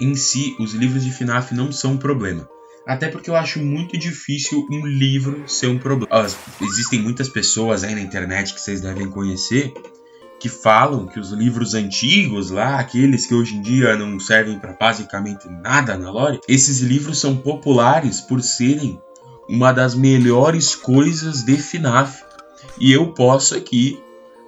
em si, os livros de FNAF não são um problema. Até porque eu acho muito difícil um livro ser um problema. Existem muitas pessoas aí na internet que vocês devem conhecer que falam que os livros antigos lá, aqueles que hoje em dia não servem para basicamente nada na lore, esses livros são populares por serem uma das melhores coisas de FNAF. E eu posso aqui,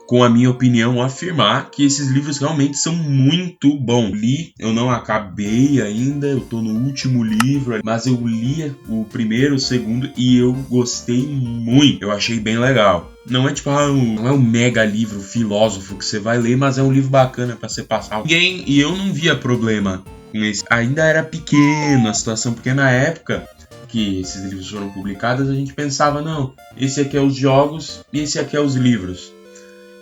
com a minha opinião, afirmar que esses livros realmente são muito bons. Eu não acabei ainda, eu tô no último livro, mas eu li o primeiro, o segundo e eu gostei muito. Eu achei bem legal. Não é tipo, não é um mega livro filósofo que você vai ler, mas é um livro bacana pra você passar. E eu não via problema com esse. Ainda era pequeno a situação, porque na época que esses livros foram publicados, a gente pensava, não, esse aqui é os jogos e esse aqui é os livros.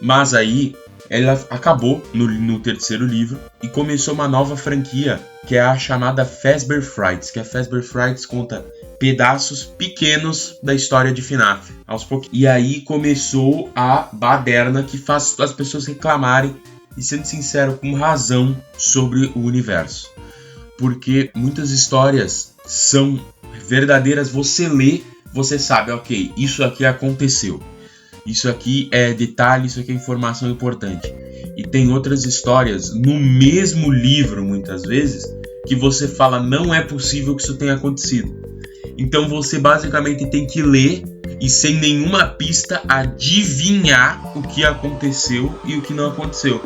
Mas aí, ela acabou no terceiro livro e começou uma nova franquia, que é a chamada Fazbear Frights, que a Fazbear Frights conta pedaços pequenos da história de FNAF, aos pouquinhos. E aí começou a baderna que faz as pessoas reclamarem, e sendo sincero, com razão, sobre o universo. Porque muitas histórias são verdadeiras, você lê, você sabe, ok, isso aqui aconteceu. Isso aqui é detalhe, isso aqui é informação importante. E tem outras histórias no mesmo livro, muitas vezes, que você fala, não é possível que isso tenha acontecido. Então você basicamente tem que ler e sem nenhuma pista adivinhar o que aconteceu e o que não aconteceu.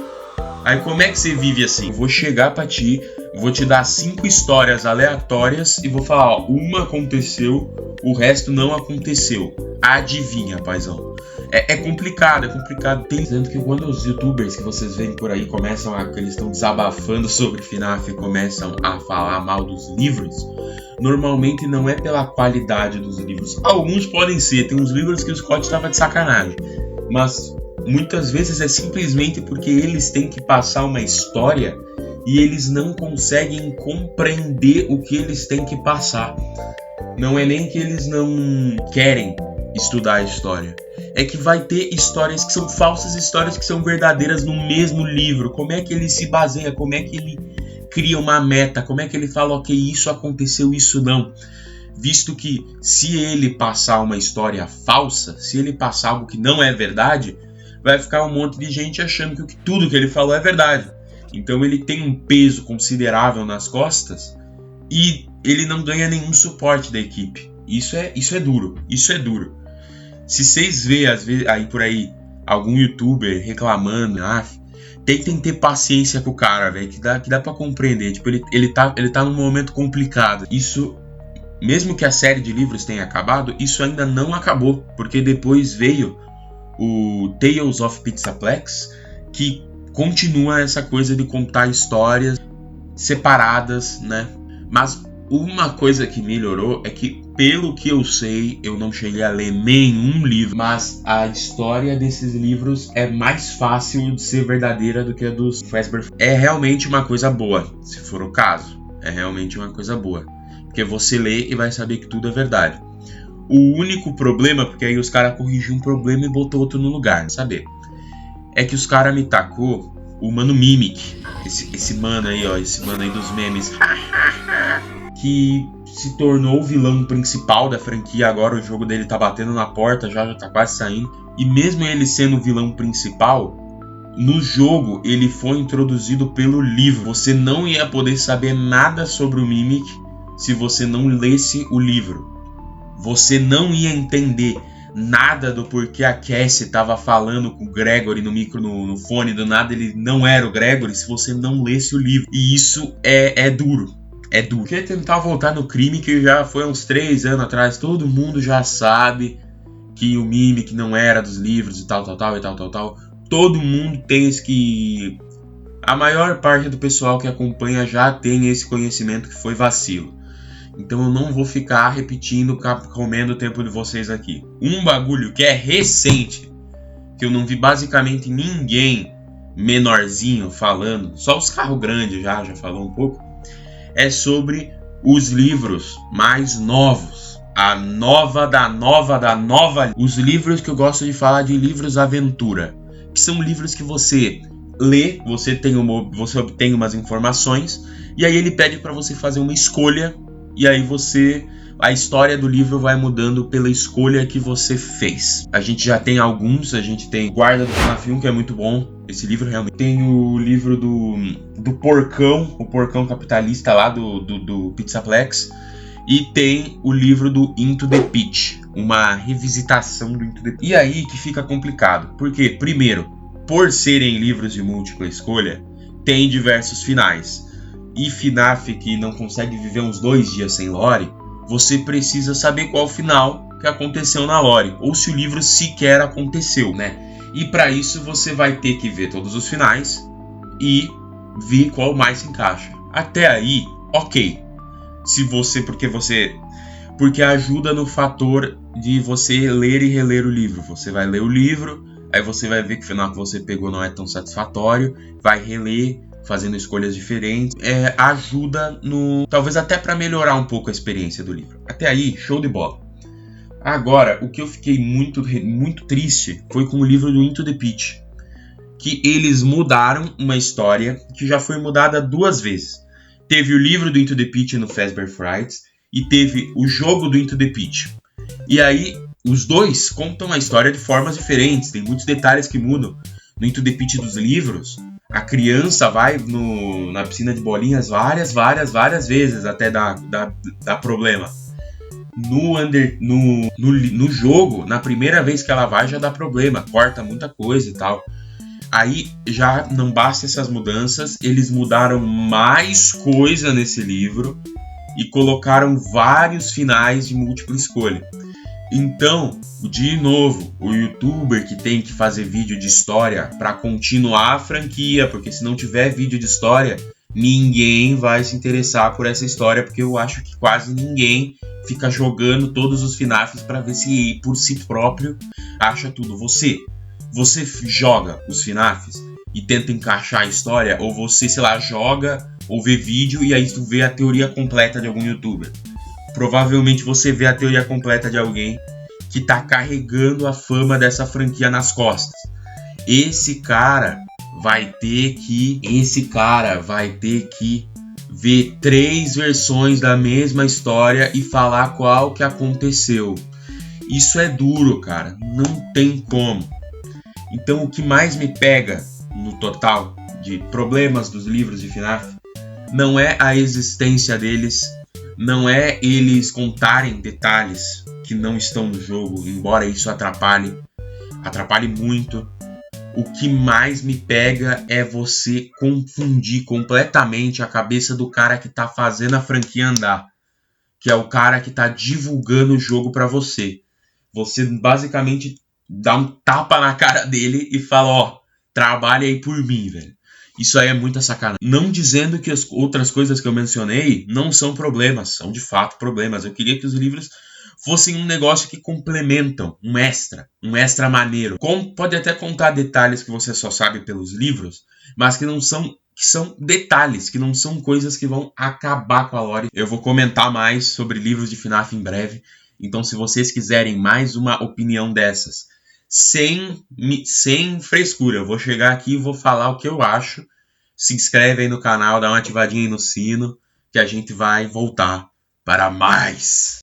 Aí como é que você vive assim? Eu vou chegar pra ti, vou te dar 5 histórias aleatórias e vou falar, ó, uma aconteceu, o resto não aconteceu. Adivinha, paizão. É complicado. Tem dizendo que quando os youtubers que vocês veem por aí que eles estão desabafando sobre FNAF e começam a falar mal dos livros, normalmente não é pela qualidade dos livros. Alguns podem ser, tem uns livros que o Scott estava de sacanagem, mas muitas vezes é simplesmente porque eles têm que passar uma história e eles não conseguem compreender o que eles têm que passar. Não é nem que eles não querem estudar a história, é que vai ter histórias que são falsas, histórias que são verdadeiras no mesmo livro. Como é que ele se baseia, como é que ele cria uma meta, como é que ele fala, ok, isso aconteceu, isso não. Visto que se ele passar uma história falsa, se ele passar algo que não é verdade, vai ficar um monte de gente achando que tudo que ele falou é verdade. Então ele tem um peso considerável nas costas e ele não ganha nenhum suporte da equipe. Isso é duro. Se vocês veem às vezes aí por aí algum youtuber reclamando, tentem ter paciência com o cara, velho, que dá pra compreender. Tipo, ele tá num momento complicado. Isso, mesmo que a série de livros tenha acabado, isso ainda não acabou, porque depois veio o Tales of Pixaplex, que continua essa coisa de contar histórias separadas, né? Mas uma coisa que melhorou é que, pelo que eu sei, eu não cheguei a ler nenhum livro, mas a história desses livros é mais fácil de ser verdadeira do que a dos Fazbear. É realmente uma coisa boa, se for o caso. É realmente uma coisa boa. Porque você lê e vai saber que tudo é verdade. O único problema, porque aí os caras corrigiram um problema e botou outro no lugar, saber? É que os caras me tacou o Mano Mimic. Esse mano aí, ó, esse mano aí dos memes. Que se tornou o vilão principal da franquia. Agora o jogo dele tá batendo na porta, já tá quase saindo. E mesmo ele sendo o vilão principal, no jogo ele foi introduzido pelo livro. Você não ia poder saber nada sobre o Mimic se você não lesse o livro. Você não ia entender nada do porquê a Cassie tava falando com o Gregory no fone. Do nada ele não era o Gregory se você não lesse o livro. E isso é duro. É duro. Porque tentar voltar no crime que já foi há uns 3 anos atrás, todo mundo já sabe que o Mimic não era dos livros e tal. Todo mundo tem esse que... A maior parte do pessoal que acompanha já tem esse conhecimento que foi vacilo. Então eu não vou ficar repetindo, comendo o tempo de vocês aqui. Um bagulho que é recente, que eu não vi basicamente ninguém menorzinho falando, só os carros grandes já falou um pouco, é sobre os livros mais novos. A nova da nova. Os livros que eu gosto de falar de livros aventura. Que são livros que você lê, você obtém umas informações E aí ele pede para você fazer uma escolha, e aí a história do livro vai mudando pela escolha que você fez. A gente já tem alguns, a gente tem Guarda do FNAF 1, que é muito bom. Esse livro realmente. Tem o livro do Porcão, o Porcão Capitalista lá do Pizzaplex. E tem o livro do Into the Pit, uma revisitação do Into the Pit. E aí que fica complicado. Porque, primeiro, por serem livros de múltipla escolha, tem diversos finais. E FNAF que não consegue viver uns 2 dias sem lore, você precisa saber qual final que aconteceu na lore, ou se o livro sequer aconteceu, né? E para isso você vai ter que ver todos os finais e ver qual mais se encaixa. Até aí, ok. Porque ajuda no fator de você ler e reler o livro. Você vai ler o livro, aí você vai ver que o final que você pegou não é tão satisfatório, vai reler, fazendo escolhas diferentes, ajuda talvez até para melhorar um pouco a experiência do livro. Até aí, show de bola. Agora, o que eu fiquei muito, muito triste foi com o livro do Into the Pit, que eles mudaram uma história que já foi mudada 2 vezes. Teve o livro do Into the Pit no Fazbear Frights e teve o jogo do Into the Pit. E aí, os dois contam a história de formas diferentes, tem muitos detalhes que mudam. No Into the Pit dos livros, a criança vai na piscina de bolinhas várias vezes até dar problema. No jogo, na primeira vez que ela vai já dá problema, corta muita coisa e tal. Aí já não basta essas mudanças, eles mudaram mais coisa nesse livro e colocaram vários finais de múltipla escolha. Então, de novo, o youtuber que tem que fazer vídeo de história para continuar a franquia, porque se não tiver vídeo de história, ninguém vai se interessar por essa história, porque eu acho que quase ninguém fica jogando todos os FNAFs para ver se por si próprio acha tudo. Você joga os FNAFs e tenta encaixar a história, ou você, sei lá, joga ou vê vídeo e aí tu vê a teoria completa de algum youtuber. Provavelmente você vê a teoria completa de alguém que tá carregando a fama dessa franquia nas costas. Esse cara vai ter que ver 3 versões da mesma história e falar qual que aconteceu. Isso é duro, cara. Não tem como. Então o que mais me pega no total de problemas dos livros de FNAF não é a existência deles, não é eles contarem detalhes que não estão no jogo, embora isso atrapalhe muito. O que mais me pega é você confundir completamente a cabeça do cara que tá fazendo a franquia andar, que é o cara que tá divulgando o jogo pra você. Você basicamente dá um tapa na cara dele e fala, ó, trabalha aí por mim, velho. Isso aí é muita sacanagem. Não dizendo que as outras coisas que eu mencionei não são problemas, são de fato problemas. Eu queria que os livros fossem um negócio que complementam, um extra maneiro. Pode até contar detalhes que você só sabe pelos livros, mas que são detalhes, que não são coisas que vão acabar com a lore. Eu vou comentar mais sobre livros de FNAF em breve, então se vocês quiserem mais uma opinião dessas, sem frescura, eu vou chegar aqui e vou falar o que eu acho. Se inscreve aí no canal, dá uma ativadinha aí no sino, que a gente vai voltar para mais.